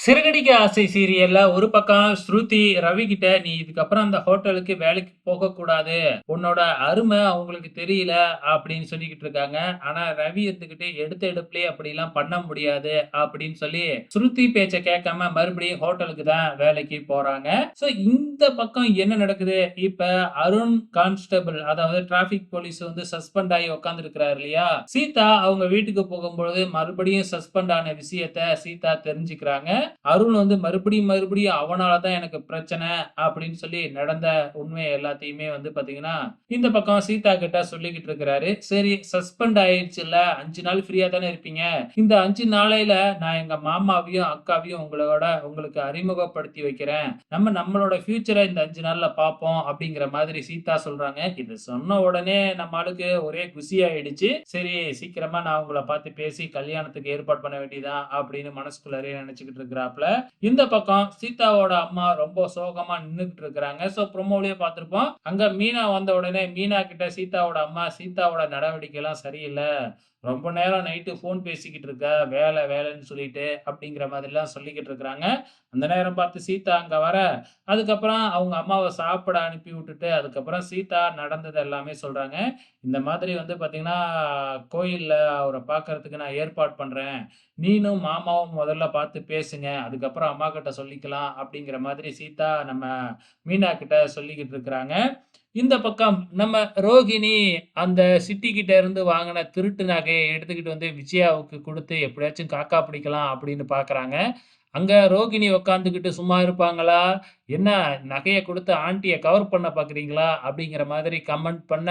சிறகடிக்க ஆசை சீரியல்ல ஒரு பக்கம் ஸ்ருதி ரவி கிட்ட, "நீ இதுக்கப்புறம் அந்த ஹோட்டலுக்கு வேலைக்கு போகக்கூடாது. உன்னோட அரும அவங்களுக்கு தெரியல." அப்படின்னு சொல்லிக்கிட்டு இருக்காங்க. ஆனா ரவி இருந்துகிட்டு, "எடுத்த எடுப்பிலேயே அப்படிலாம் பண்ண முடியாது." அப்படின்னு சொல்லி ஸ்ருதி பேச்ச கேட்காம மறுபடியும் ஹோட்டலுக்கு தான் வேலைக்கு போறாங்க. சோ இந்த பக்கம் என்ன நடக்குது? இப்ப அருண் கான்ஸ்டபிள் அதாவது டிராபிக் போலீஸ் வந்து சஸ்பெண்ட் ஆகி உட்கார்ந்திருக்கிறாரு இல்லையா? சீதா அவங்க வீட்டுக்கு போகும்பொழுது மறுபடியும் சஸ்பெண்ட் ஆன விஷயத்த சீதா தெரிஞ்சுக்கிறாங்க. அருண் வந்து மறுபடியும் அவனால தான் எனக்கு பிரச்சனை அப்படின்னு சொல்லி நடந்த உண்மை எல்லாத்தையுமே வந்து பாத்தீங்கன்னா, இந்த பக்கம் சீதா கிட்ட சொல்லிக்கிட்டு இருக்கிறாரு. சரி சஸ்பெண்ட் ஆயிடுச்சுல்ல 5 நாள் ஃப்ரீயா தானே இருப்பீங்க. இந்த 5 நாளையில நான் எங்க மாமாவையும், அக்காவையும் உங்களுக்கு அறிமுகப்படுத்தி வைக்கிறேன். நம்மளோட ஃபியூச்சர இந்த 5 நாள்ல பார்ப்போம் அப்படிங்கிற மாதிரி சீதா சொல்றாங்க. இது சொன்ன உடனே நம்ம ஆளுக்கு ஒரே குஷி ஆயிடுச்சு. சரி சீக்கிரமா நான் உங்கள பார்த்து பேசி கல்யாணத்துக்கு ஏற்பாடு பண்ண வேண்டியதுதான் அப்படின்னு மனசுக்குள்ளாரயே நினைச்சுக்கிட்டு இருக்கிறாப்ல. இந்த பக்கம் சீதாவோட அம்மா ரொம்ப சோகமா நின்னுகிட்டு இருக்கிறாங்க. சோ ப்ரோமோலயே பார்த்திருப்போம். அங்க மீனா வந்த உடனே மீனா கிட்ட சீதாவோட அம்மா, "சீதாவோட நடவடிக்கை எல்லாம் சரியில்ல. ரொம்ப நேரம் நைட்டு ஃபோன் பேசிக்கிட்டு இருக்க. வேலைன்னு சொல்லிட்டு." அப்படிங்கிற மாதிரிலாம் சொல்லிக்கிட்டு இருக்கிறாங்க. அந்த நேரம் பார்த்து சீதா அங்க வர, அதுக்கப்புறம் அவங்க அம்மாவ சாப்பிட அனுப்பி விட்டுட்டு, அதுக்கப்புறம் சீதா நடந்தது எல்லாமே சொல்றாங்க. இந்த மாதிரி வந்து பார்த்தீங்கன்னா, கோயில்ல அவர பார்க்கறதுக்கு நான் ஏற்பாடு பண்றேன். நீனும் மாமாவும் முதல்ல பார்த்து பேசுங்க. அதுக்கப்புறம் அம்மாகிட்ட சொல்லிக்கலாம் அப்படிங்கிற மாதிரி சீதா நம்ம மீனா கிட்ட சொல்லிக்கிட்டு இருக்கிறாங்க. இந்த பக்கம் நம்ம ரோகிணி அந்த சிட்டி கிட்ட இருந்து வாங்குன திருட்டு நகைய எடுத்துக்கிட்டு வந்து விஜயாவுக்கு குடுத்து எப்படியாச்சும் காக்கா பிடிக்கலாம் அப்படின்னு பார்க்குறாங்க. அங்க ரோகிணி உட்காந்துக்கிட்டு சும்மா இருப்பாங்களா? "என்ன நகைய குடுத்து ஆன்டிய கவர் பண்ண பார்க்குறீங்களா?" அப்படிங்கிற மாதிரி கமெண்ட் பண்ண,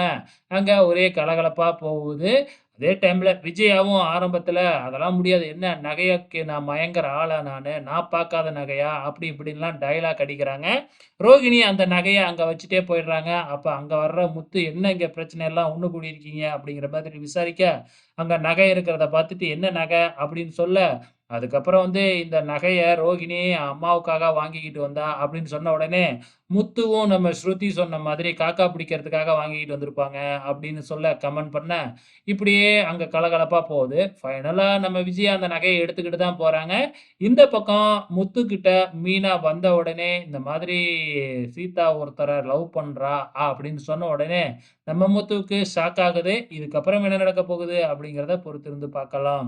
அங்க ஒரே கலகலப்பா போகுது. அதே டைம்ல விஜயாவும் ஆரம்பத்துல, "அதெல்லாம் முடியாது. என்ன நகைக்கு நான் மயங்குற ஆளா நானு? நான் பார்க்காத நகையா?" அப்படி இப்படின்லாம் டயலாக் அடிக்கிறாங்க. ரோகிணி அந்த நகைய அங்க வச்சுட்டே போயிடுறாங்க. அப்ப அங்க வர்ற முத்து, "என்ன இங்க பிரச்சனை எல்லாம் ஒண்ணு கூடியிருக்கீங்க?" அப்படிங்கிற மாதிரி விசாரிக்க, அங்க நகை இருக்கிறத பார்த்துட்டு, "என்ன நகை?" அப்படின்னு சொல்ல, அதுக்கப்புறம் வந்து இந்த நகைய ரோகிணி அம்மாவுக்காக வாங்கிக்கிட்டு வந்தா அப்படின்னு சொன்ன உடனே, முத்துவும் நம்ம ஸ்ருதி சொன்ன மாதிரி காக்கா பிடிக்கிறதுக்காக வாங்கிக்கிட்டு வந்திருப்பாங்க அப்படின்னு சொல்ல கமெண்ட் பண்ண, இப்படியே அங்க கலகலப்பா போகுது. ஃபைனலா நம்ம விஜயா அந்த நகைய எடுத்துக்கிட்டு தான் போறாங்க. இந்த பக்கம் முத்துக்கிட்ட மீனா வந்த உடனே, இந்த மாதிரி சீதா ஒருத்தர லவ் பண்றா அப்படின்னு சொன்ன உடனே, நம்ம முத்துவுக்கு ஷாக் ஆகுது. இதுக்கப்புறம் என்ன நடக்கப் போகுது அப்படிங்கிறத பொறுத்திருந்து பார்க்கலாம்.